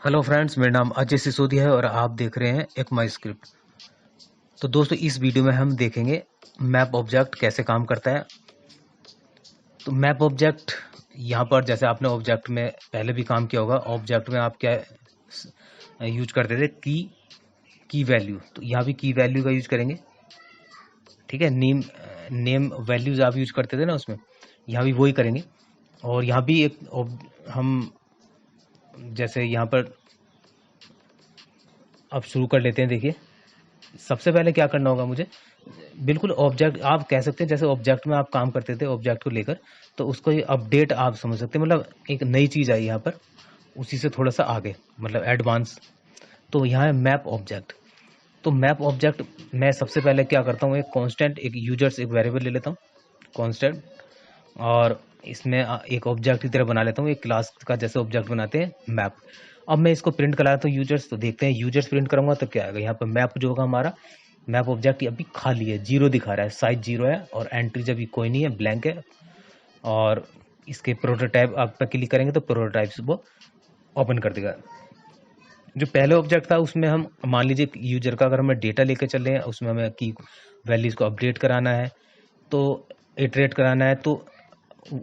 Hello friends, मेरा नाम अजय सिसोदिया है और आप देख रहे हैं एक माई स्क्रिप्ट। तो दोस्तों, इस वीडियो में हम देखेंगे मैप ऑब्जेक्ट कैसे काम करता है। तो मैप ऑब्जेक्ट यहाँ पर जैसे आपने ऑब्जेक्ट में पहले भी काम किया होगा, ऑब्जेक्ट में आप क्या यूज करते थे, की वैल्यू। तो यहाँ भी की वैल्यू का यूज करेंगे, ठीक है। नेम वैल्यूज आप यूज करते थे ना उसमें, यहाँ भी वही करेंगे। और यहाँ भी हम जैसे यहाँ पर अब शुरू कर लेते हैं। देखिए, सबसे पहले क्या करना होगा मुझे, बिल्कुल ऑब्जेक्ट आप कह सकते हैं, जैसे ऑब्जेक्ट में आप काम करते थे ऑब्जेक्ट को लेकर, तो उसको ये अपडेट आप समझ सकते हैं। मतलब एक नई चीज़ आई यहाँ पर, उसी से थोड़ा सा आगे, मतलब एडवांस। तो यहाँ है मैप ऑब्जेक्ट। तो मैप ऑब्जेक्ट मैं सबसे पहले क्या करता हूँ, एक कांस्टेंट, एक यूजर्स, एक वेरिएबल ले लेता हूँ कांस्टेंट, और इसमें एक ऑब्जेक्ट की तरह बना लेता हूँ, एक क्लास का जैसे ऑब्जेक्ट बनाते हैं मैप। अब मैं इसको प्रिंट कराता हूँ यूजर्स। तो देखते हैं यूजर्स प्रिंट करूँगा तो क्या आएगा। यहाँ पर मैप जो होगा हमारा, मैप ऑब्जेक्ट अभी खाली है, जीरो दिखा रहा है, साइज जीरो है, और एंट्रीज अभी कोई नहीं है, ब्लैंक है। और इसके प्रोटोटाइप आप पर क्लिक करेंगे तो प्रोटोटाइप्स वो ओपन कर देगा। जो पहले ऑब्जेक्ट था उसमें हम मान लीजिए यूजर का अगर हमें डेटा लेकर चल रहे हैं, उसमें हमें की वैल्यूज को अपडेट कराना है, तो इटरेट कराना है, तो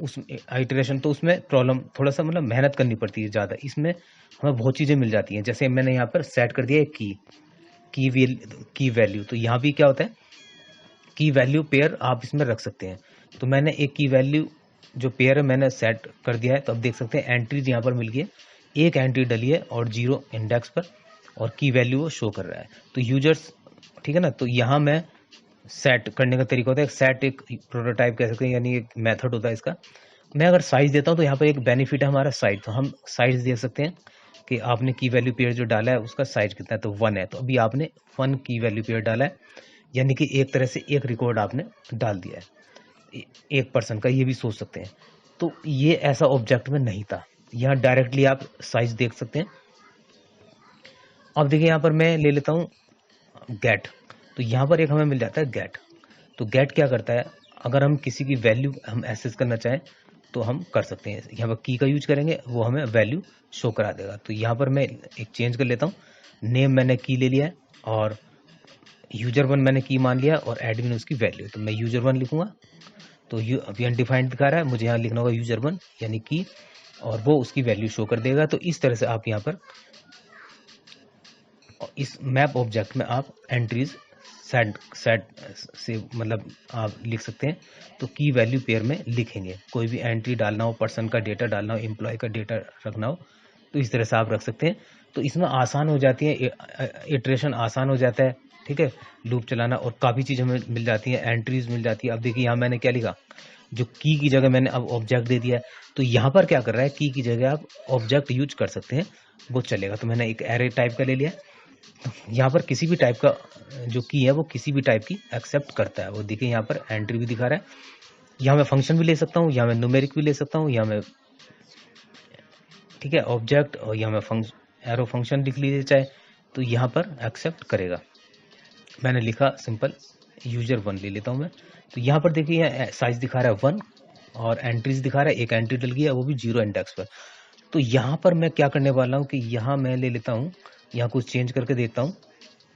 उस आइटरेशन, तो उसमें प्रॉब्लम थोड़ा सा, मतलब मेहनत करनी पड़ती है ज़्यादा। इसमें हमें बहुत चीज़ें मिल जाती हैं। जैसे मैंने यहाँ पर सेट कर दिया है की वैल्यू। तो यहाँ भी क्या होता है, की वैल्यू पेयर आप इसमें रख सकते हैं। तो मैंने एक की वैल्यू जो पेयर है मैंने सेट कर दिया है। तो अब देख सकते हैं एंट्रीज यहाँ पर मिल गई है, एक एंट्री डली है और जीरो इंडेक्स पर, और की वैल्यू वो शो कर रहा है। तो यूजर्स, ठीक है ना। तो यहाँ मैं सेट करने का तरीका होता है, सेट एक प्रोटोटाइप कह सकते हैं, यानी एक मेथड होता है इसका। मैं अगर साइज देता हूँ तो यहाँ पर एक बेनिफिट है हमारा साइज। तो हम साइज दे सकते हैं कि आपने की वैल्यू पेयर जो डाला है उसका साइज कितना है, तो 1 है। तो अभी आपने 1 की वैल्यू पेयर डाला है, यानी कि एक तरह से एक रिकॉर्ड आपने डाल दिया है एक पर्सन का, ये भी सोच सकते हैं। तो ये ऐसा ऑब्जेक्ट में नहीं था, यहाँ डायरेक्टली आप साइज देख सकते हैं। अब देखिए यहाँ पर मैं ले लेता हूँ गेट। तो यहाँ पर एक हमें मिल जाता है गेट। तो गेट क्या करता है, अगर हम किसी की वैल्यू हम एक्सेस करना चाहें तो हम कर सकते हैं। यहाँ पर की का यूज करेंगे, वो हमें वैल्यू शो करा देगा। तो यहाँ पर मैं एक चेंज कर लेता हूँ, नेम मैंने की ले लिया है, और यूजर वन मैंने की मान लिया, और एडमिन उसकी वैल्यू। तो मैं यूजर वन लिखूंगा। तो अभी अनडिफाइंड दिखा रहा है, मुझे यहाँ लिखना होगा यूजर वन यानी की, और वो उसकी वैल्यू शो कर देगा। तो इस तरह से आप यहाँ पर इस मैप ऑब्जेक्ट में आप एंट्रीज सेट सेट से, मतलब आप लिख सकते हैं। तो की वैल्यू पेयर में लिखेंगे, कोई भी एंट्री डालना हो, पर्सन का डेटा डालना हो, एम्प्लॉय का डेटा रखना हो, तो इस तरह से आप रख सकते हैं। तो इसमें आसान हो जाती है, इटरेशन आसान हो जाता है, ठीक है, लूप चलाना, और काफ़ी चीज़ हमें मिल जाती है, एंट्रीज मिल जाती है। अब देखिए यहाँ मैंने क्या लिखा, जो की जगह मैंने अब ऑब्जेक्ट दे दिया है। तो यहाँ पर क्या कर रहा है, की जगह आप ऑब्जेक्ट यूज कर सकते हैं, वो चलेगा। तो मैंने एक एरे टाइप का ले लिया। यहाँ पर किसी भी टाइप का जो की है वो किसी भी टाइप की एक्सेप्ट करता है। वो देखिए यहाँ पर एंट्री भी दिखा रहा है। यहाँ मैं फंक्शन भी ले सकता हूँ, यहाँ मैं न्यूमेरिक भी ले सकता हूँ, यहाँ मैं, ठीक है, ऑब्जेक्ट, और यहाँ मैं एरो फंक्शन लिख लीजिए चाहे, तो यहाँ पर एक्सेप्ट करेगा। मैंने लिखा सिंपल यूजर वन ले लेता हूँ मैं। तो यहाँ पर देखिए साइज दिखा रहा है 1, और एंट्रीज दिखा रहा है, एक एंट्री डल गया, वो भी जीरो इंडेक्स पर। तो यहाँ पर मैं क्या करने वाला हूँ कि यहाँ मैं ले लेता हूँ, यहाँ कुछ चेंज करके देखता हूँ।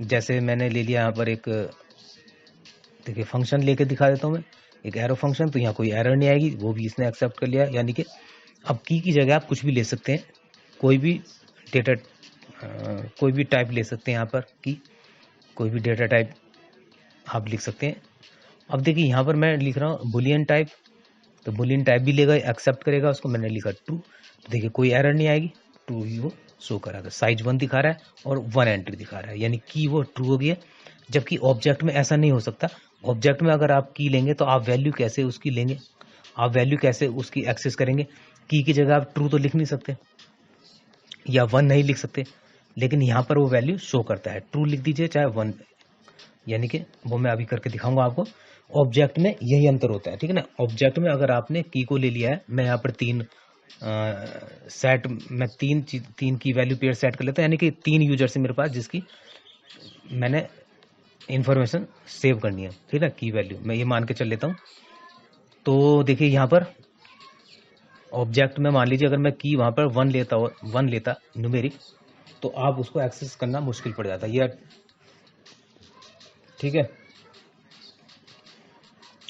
जैसे मैंने ले लिया यहाँ पर एक, देखिए फंक्शन लेके दिखा देता हूँ मैं, एक एरो फंक्शन। तो यहाँ कोई एरर नहीं आएगी, वो भी इसने एक्सेप्ट कर लिया। यानी कि अब की जगह आप कुछ भी ले सकते हैं, कोई भी डेटा, कोई भी टाइप ले सकते हैं। यहाँ पर की कोई भी डेटा टाइप आप लिख सकते हैं। अब देखिए यहाँ पर मैं लिख रहा हूँ बुलियन टाइप। तो बुलियन टाइप भी लेगा, एक्सेप्ट करेगा उसको। मैंने लिखा ट्रू, तो देखिए कोई एरर नहीं आएगी, ट्रू ही वो शो करा। साइज 1 दिखा रहा है और 1 एंट्री दिखा रहा है, यानी की वो ट्रू हो गया। जबकि ऑब्जेक्ट में ऐसा नहीं हो सकता। ऑब्जेक्ट में अगर आप की लेंगे तो आप वैल्यू कैसे उसकी लेंगे, आप वैल्यू कैसे उसकी एक्सेस करेंगे। की जगह आप ट्रू तो लिख नहीं सकते, या 1 नहीं लिख सकते, लेकिन यहाँ पर वो वैल्यू शो करता है। ट्रू लिख दीजिए चाहे 1, यानी कि वो मैं अभी करके दिखाऊंगा आपको। ऑब्जेक्ट में यही अंतर होता है, ठीक है ना। ऑब्जेक्ट में अगर आपने की को ले लिया है, मैं यहाँ पर मैं तीन की वैल्यू पेयर सेट कर लेता हूँ, यानी कि 3 यूजर से मेरे पास जिसकी मैंने इंफॉर्मेशन सेव करनी है, ठीक है, की वैल्यू मैं ये मान के चल लेता हूँ। तो देखिए यहाँ पर ऑब्जेक्ट में मान लीजिए अगर मैं की वहाँ पर 1 लेता न्यूमेरिक, तो आप उसको एक्सेस करना मुश्किल पड़ जाता है या ठीक है,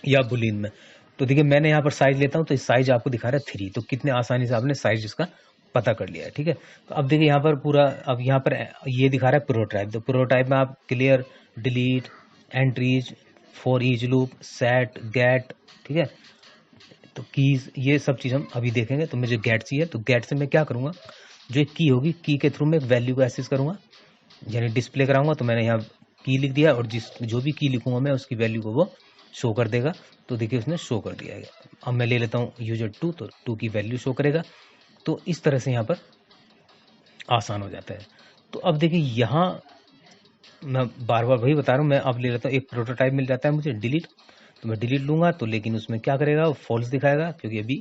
या बुलियन में। तो देखिए मैंने यहाँ पर साइज लेता हूँ तो इस साइज आपको दिखा रहा है 3, तो कितने आसानी से आपने साइज इसका पता कर लिया है। ठीक है, तो अब देखिए यहाँ पर पूरा, अब यहाँ पर ये दिखा रहा है प्रोटोटाइप। तो प्रोटोटाइप में आप clear, delete, entries, for each loop, set, get, ठीक है, तो कीज, ये सब चीज़ हम अभी देखेंगे। तो मुझे गेट चाहिए, तो गेट से मैं क्या करूँगा, जो एक की होगी, की के थ्रू मैं एक वैल्यू को एक्सेस करूँगा, यानी डिस्प्ले कराऊंगा। तो मैंने यहाँ की लिख दिया और जो भी की लिखूंगा मैं उसकी वैल्यू को वो शो कर देगा। तो देखिए उसने शो कर दिया है। अब मैं ले लेता हूँ user2, तो 2 की वैल्यू शो करेगा। तो इस तरह से यहाँ पर आसान हो जाता है। तो अब देखिए यहाँ मैं बार बार वही बता रहा हूँ, मैं अब ले लेता हूँ, एक प्रोटोटाइप मिल जाता है मुझे, डिलीट। तो मैं डिलीट लूंगा तो लेकिन उसमें क्या करेगा, वो फॉल्स दिखाएगा क्योंकि अभी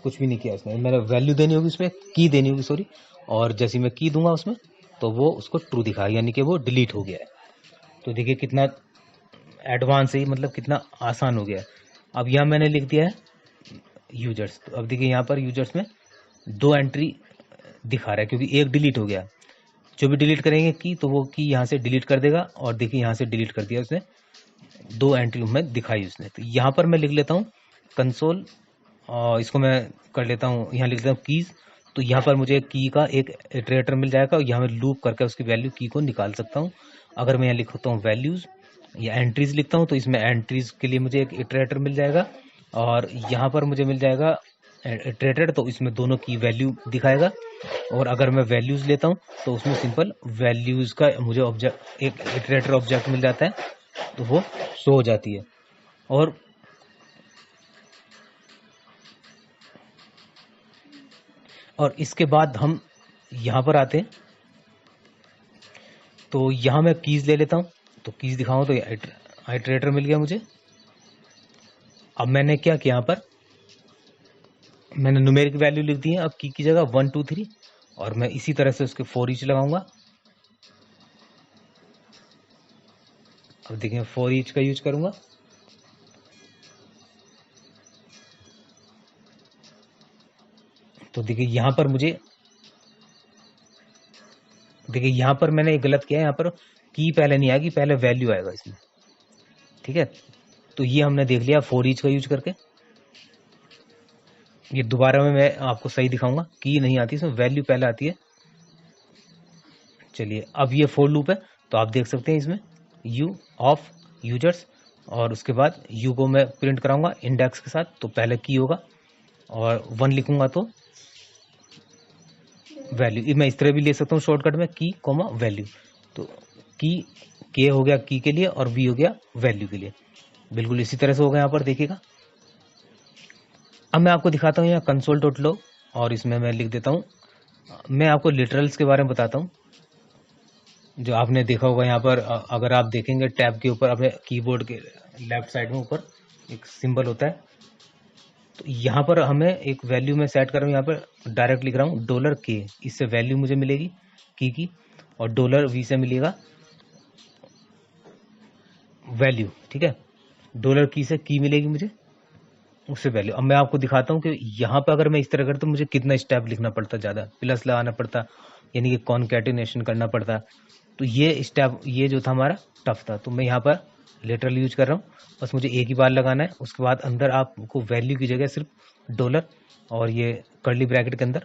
कुछ भी नहीं किया उसने। मैंने वैल्यू देनी होगी उसमें, की देनी होगी सॉरी, और जैसे मैं की दूंगा उसमें तो वो उसको ट्रू दिखाएगा, यानी कि वो डिलीट हो गया है। तो देखिए कितना एडवांस है, मतलब कितना आसान हो गया है। अब यहाँ मैंने लिख दिया है यूजर्स। तो अब देखिए यहाँ पर यूजर्स में 2 एंट्री दिखा रहा है क्योंकि एक डिलीट हो गया। जो भी डिलीट करेंगे की तो वो की यहाँ से डिलीट कर देगा, और देखिए यहाँ से डिलीट कर दिया उसने, 2 एंट्री में दिखाई उसने। तो यहाँ पर मैं लिख लेता हूँ कंसोल, और इसको मैं कर लेता हूँ, यहाँ लिख लेता हूँ कीज। तो यहाँ पर मुझे की का एक इटरेटर मिल जाएगा, और यहाँ मैं लूप करके उसकी वैल्यू की को निकाल सकता हूँ। अगर मैं यहाँ लिखता हूँ वैल्यूज या एंट्रीज लिखता हूँ तो इसमें एंट्रीज के लिए मुझे एक इटरेटर मिल जाएगा, और यहाँ पर मुझे मिल जाएगा इटरेटर, तो इसमें दोनों की वैल्यू दिखाएगा। और अगर मैं वैल्यूज लेता हूँ तो उसमें सिंपल वैल्यूज का मुझे ऑब्जेक्ट, एक इटरेटर ऑब्जेक्ट मिल जाता है, तो वो शो हो जाती है। और इसके बाद हम यहाँ पर आते हैं, तो यहाँ मैं कीज ले लेता हूँ। तो कीज दिखाऊँ तो आइटरेटर मिल गया मुझे। अब मैंने क्या किया, यहाँ पर मैंने न्यूमेरिक वैल्यू लिख दी है अब की जगह 1 2 3, और मैं इसी तरह से उसके फॉर ईच लगाऊंगा। अब देखिए फॉर ईच का यूज करूंगा, तो देखिए यहाँ पर मुझे, देखिए यहाँ पर मैंने एक गलत किया है, यहाँ पर की पहले नहीं आएगी, पहले वैल्यू आएगा इसमें। ठीक है, तो ये हमने देख लिया फॉर ईच का यूज करके। ये दोबारा में मैं आपको सही दिखाऊंगा, की नहीं आती इसमें, वैल्यू पहले आती है। चलिए अब ये फॉर लूप है, तो आप देख सकते हैं इसमें यू ऑफ यूजर्स, और उसके बाद यू को मैं प्रिंट कराऊंगा इंडेक्स के साथ। तो पहले की होगा और 1 लिखूंगा तो वैल्यू। मैं इस तरह भी ले सकता हूँ शॉर्टकट में, की कॉमा वैल्यू। तो की के हो गया की के लिए, और वी हो गया वैल्यू के लिए। बिल्कुल इसी तरह से होगा यहाँ पर, देखिएगा। अब मैं आपको दिखाता हूँ यहाँ कंसोल डॉट लॉग, और इसमें मैं लिख देता हूँ, मैं आपको लिटरल्स के बारे में बताता हूँ। जो आपने देखा होगा यहाँ पर, अगर आप देखेंगे टैब के ऊपर अपने कीबोर्ड के लेफ्ट साइड में ऊपर एक सिंबल होता है, तो यहाँ पर हमें एक वैल्यू में सेट कर रहा हूँ, यहाँ पर डायरेक्ट लिख रहा हूँ $K, इससे वैल्यू मुझे मिलेगी की, और $V से मिलेगा वैल्यू। ठीक है, $की से की मिलेगी मुझे, उससे वैल्यू। अब मैं आपको दिखाता हूँ कि यहाँ पे अगर मैं इस तरह करता तो मुझे कितना स्टेप लिखना पड़ता, ज़्यादा प्लस लगाना पड़ता, यानी कि कॉन्कैटिनेशन करना पड़ता। तो ये स्टेप, ये जो था हमारा टफ था। तो मैं यहाँ पर लिटरल यूज कर रहा हूँ, बस मुझे एक ही बार लगाना है। उसके बाद अंदर आपको वैल्यू की जगह सिर्फ डॉलर और ये कर्ली ब्रैकेट के अंदर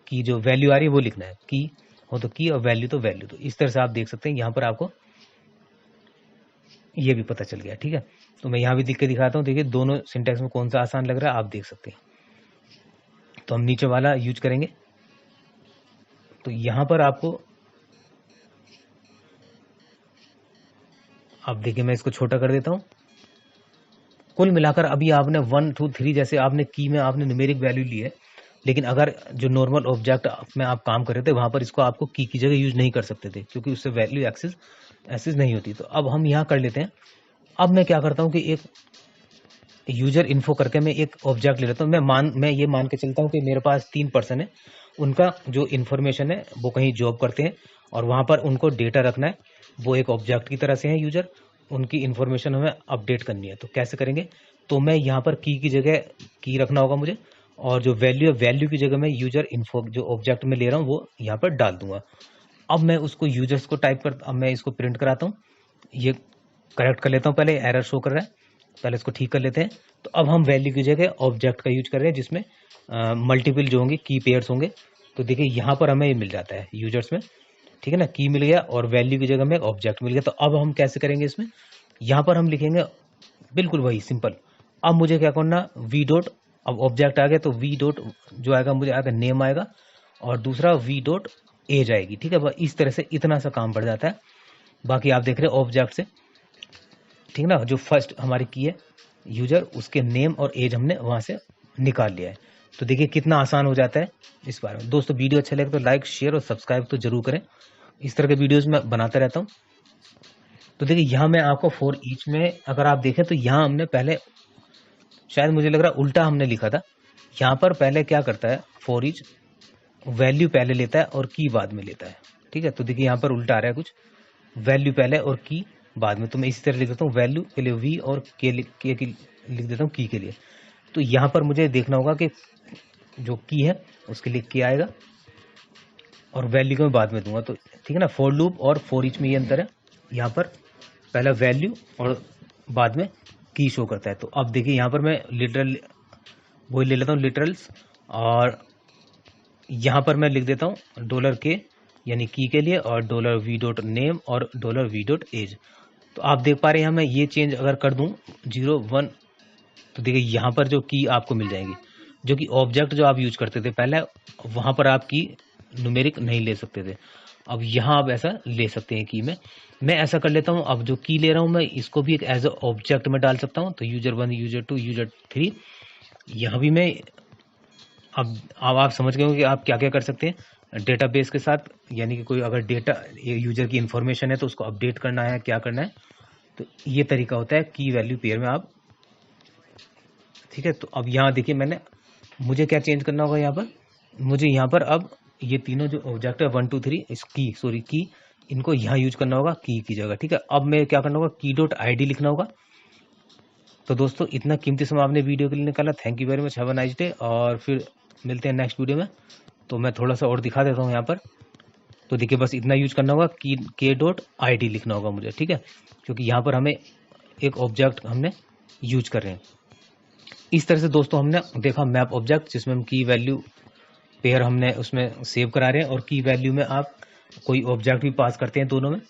की जो वैल्यू आ रही है वो लिखना है, की हो तो की और वैल्यू तो वैल्यू। तो इस तरह से आप देख सकते हैं, यहाँ पर आपको ये भी पता चल गया। ठीक है, तो मैं यहाँ भी लिख के दिखाता हूँ, देखिए दोनों सिंटेक्स में कौन सा आसान लग रहा है आप देख सकते हैं। तो हम नीचे वाला यूज करेंगे। तो यहाँ पर आपको, अब देखिए मैं इसको छोटा कर देता हूँ। कुल मिलाकर अभी आपने 1 2 3 जैसे आपने की में आपने न्यूमेरिक वैल्यू ली है, लेकिन अगर जो नॉर्मल ऑब्जेक्ट में आप काम कर रहे थे वहां पर इसको आपको की जगह यूज नहीं कर सकते थे, क्योंकि उससे वैल्यू एक्सेस नहीं होती। तो अब हम यहाँ कर लेते हैं। अब मैं क्या करता हूँ कि एक यूजर इन्फो करके मैं एक ऑब्जेक्ट ले लेता हूँ। मैं ये मान के चलता हूँ कि मेरे पास 3 पर्सन है, उनका जो इन्फॉर्मेशन है वो कहीं जॉब करते हैं और वहां पर उनको डेटा रखना है। वो एक ऑब्जेक्ट की तरह से है यूजर, उनकी इन्फॉर्मेशन हमें अपडेट करनी है। तो कैसे करेंगे, तो मैं यहाँ पर की जगह की रखना होगा मुझे, और जो वैल्यू है वैल्यू की जगह मैं यूजर इन्फो जो ऑब्जेक्ट में ले रहा हूँ वो यहाँ पर डाल दूंगा। अब मैं उसको यूजर्स को अब मैं इसको प्रिंट कराता हूँ। ये करेक्ट कर लेता हूँ, पहले एरर शो कर रहा है, पहले इसको ठीक कर लेते हैं। तो अब हम वैल्यू की जगह ऑब्जेक्ट का यूज कर रहे हैं, जिसमें मल्टीपल जो होंगे की पेयर्स होंगे। तो देखिए यहाँ पर हमें ये मिल जाता है यूजर्स में, ठीक है ना, की मिल गया और वैल्यू की जगह में ऑब्जेक्ट मिल गया। तो अब हम कैसे करेंगे इसमें, यहाँ पर हम लिखेंगे बिल्कुल वही सिंपल। अब मुझे क्या करना, वी डॉट, अब ऑब्जेक्ट आ गया तो वी डॉट जो आएगा मुझे आएगा नेम आएगा, और दूसरा वी डॉट एज आएगी, ठीक है। बस इस तरह से इतना सा काम बढ़ जाता है। बाकी आप देख रहे हैं ऑब्जेक्ट से, ठीक ना, जो फर्स्ट हमारी की है यूजर, उसके नेम और एज हमने वहां से निकाल लिया है। तो देखिए कितना आसान हो जाता है इस बारे में। दोस्तों वीडियो अच्छा लगे तो लाइक शेयर और सब्सक्राइब तो जरूर करें, इस तरह के वीडियोस मैं बनाता रहता हूँ। तो देखिए यहाँ मैं आपको फॉर ईच में अगर आप देखें तो यहाँ हमने पहले, शायद मुझे लग रहा है उल्टा हमने लिखा था। यहाँ पर पहले क्या करता है, फॉर ईच वैल्यू पहले लेता है और की बाद में लेता है, ठीक है। तो देखिए यहाँ पर उल्टा आ रहा है कुछ, वैल्यू पहले और की बाद में। तो मैं इसी तरह लिख देता हूँ, वैल्यू के लिए वी और के लिख देता हूँ की के लिए। तो यहाँ पर मुझे देखना होगा कि जो की है उसके लिए की आएगा और वैल्यू को मैं बाद में दूंगा। तो ठीक है ना, फॉर लूप और फॉर ईच में ये अंतर है। यहाँ पर पहला वैल्यू और बाद में की शो करता है। तो अब देखिए यहाँ पर मैं लिटरल वही ले लेता हूँ लिटरल्स, और यहाँ पर मैं लिख देता हूँ डॉलर के यानी की के लिए, और डॉलर वी डॉट नेम और डॉलर वी डॉट एज। तो आप देख पा रहे हैं यहाँ मैं ये चेंज अगर कर दूं 0 1, तो देखिए यहाँ पर जो की आपको मिल जाएगी, जो कि ऑब्जेक्ट जो आप यूज करते थे पहले, वहां पर आप की न्यूमेरिक नहीं ले सकते थे। अब यहाँ आप ऐसा ले सकते हैं की में। मैं ऐसा कर लेता हूँ, अब जो की ले रहा हूँ मैं इसको भी एक एज ए ऑब्जेक्ट में डाल सकता हूँ। तो यूजर 1 यूजर 2 यूजर 3, यहाँ भी मैं अब आप समझ गए हो कि आप क्या क्या कर सकते हैं डेटाबेस के साथ। यानी कि कोई अगर डेटा यूजर की इंफॉर्मेशन है तो उसको अपडेट करना है, क्या करना है, तो ये तरीका होता है की वैल्यू पेयर में आप, ठीक है। तो अब यहाँ देखिए मुझे क्या चेंज करना होगा, यहाँ पर मुझे यहाँ पर अब ये तीनों जो ऑब्जेक्ट है 1 2 3 इस की इनको यहाँ यूज करना होगा की जगह, ठीक है। अब मैं क्या करना होगा, की डॉट ID लिखना होगा। तो दोस्तों इतना कीमती समय आपने वीडियो के लिए निकाला, thank you very much, have a nice day, और फिर मिलते हैं नेक्स्ट वीडियो में। तो मैं थोड़ा सा और दिखा देता हूँ यहाँ पर। तो देखिए बस इतना यूज करना होगा, के डॉट ID लिखना होगा मुझे, ठीक है, क्योंकि यहाँ पर हमें एक ऑब्जेक्ट हमने यूज कर रहे हैं। इस तरह से दोस्तों हमने देखा मैप ऑब्जेक्ट, जिसमें हम की वैल्यू पेयर हमने उसमें सेव करा रहे हैं, और की वैल्यू में आप कोई ऑब्जेक्ट भी पास करते हैं दोनों में।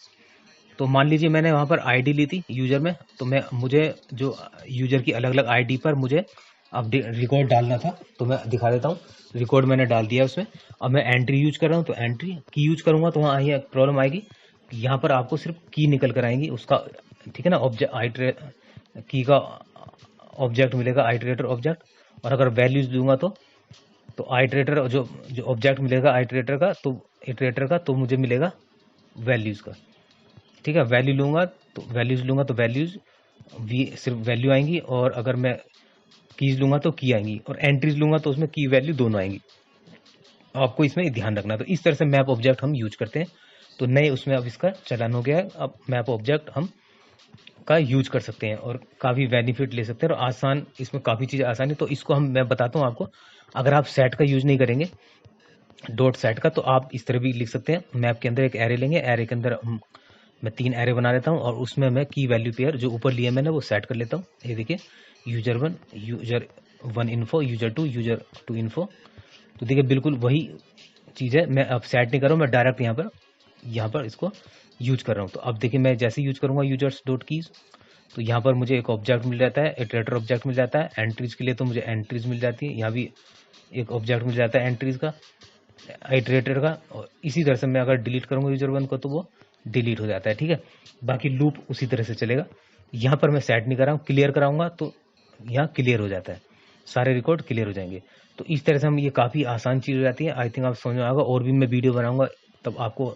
तो मान लीजिए मैंने वहाँ पर ID ली थी यूजर में, तो मुझे जो यूजर की अलग अलग ID पर मुझे अब रिकॉर्ड डालना था, तो मैं दिखा देता हूँ। रिकॉर्ड मैंने डाल दिया उसमें। अब मैं एंट्री यूज कर रहा हूँ, तो एंट्री की यूज करूंगा तो वहाँ ये प्रॉब्लम आएगी, यहाँ पर आपको सिर्फ की निकल कर आएंगी उसका, ठीक है ना, ऑब्जेक्ट की का ऑब्जेक्ट मिलेगा आइटरेटर ऑब्जेक्ट। और अगर वैल्यूज दूंगा तो आइटरेटर जो जो ऑब्जेक्ट मिलेगा इटरेटर का तो मुझे मिलेगा वैल्यूज का, ठीक है। वैल्यू लूंगा तो वैल्यूज सिर्फ वैल्यू आएंगी, और अगर मैं कीज लूंगा तो की आएंगी, और एंट्रीज लूंगा तो उसमें की वैल्यू दोनों आएंगी। आपको इसमें ध्यान रखना। तो इस तरह से मैप ऑब्जेक्ट हम यूज करते हैं। तो नए उसमें अब इसका चलन हो गया है, अब मैप ऑब्जेक्ट हम का यूज कर सकते हैं और काफ़ी बेनिफिट ले सकते हैं, और आसान, इसमें काफ़ी चीज़ें आसान है। तो इसको मैं बताता हूँ आपको। अगर आप सेट का यूज नहीं करेंगे, डॉट सेट का, तो आप इस तरह भी लिख सकते हैं। मैप के अंदर एक एरे लेंगे, एरे के अंदर मैं 3 एरे बना लेता हूँ, और उसमें मैं की वैल्यू पेयर जो ऊपर लिए मैंने वो सेट कर लेता हूँ। ये देखिए यूजर 1 इन्फो, यूजर 2 इन्फो। तो देखिए बिल्कुल वही चीज़ है, मैं अब सेट नहीं कर रहा हूँ, मैं डायरेक्ट यहाँ पर इसको यूज कर रहा हूँ। तो अब देखिए मैं जैसे यूज करूँगा यूजर्स डॉट कीज, तो यहाँ पर मुझे एक ऑब्जेक्ट मिल जाता है, इटरेटर ऑब्जेक्ट मिल जाता है। एंट्रीज के लिए तो मुझे एंट्रीज मिल जाती है, यहाँ भी एक ऑब्जेक्ट मिल जाता है एंट्रीज का, आइटरेटर का। और इसी तरह से मैं अगर डिलीट करूँगा यूजर 1 को तो वो डिलीट हो जाता है, ठीक है। बाकी लूप उसी तरह से चलेगा। यहाँ पर मैं सेट नहीं कर रहा हूँ, क्लियर कराऊंगा तो यहाँ क्लियर हो जाता है, सारे रिकॉर्ड क्लियर हो जाएंगे। तो इस तरह से हम, ये काफ़ी आसान चीज़ हो जाती है। आई थिंक आप समझ में आएगा, और भी मैं वीडियो बनाऊंगा तब आपको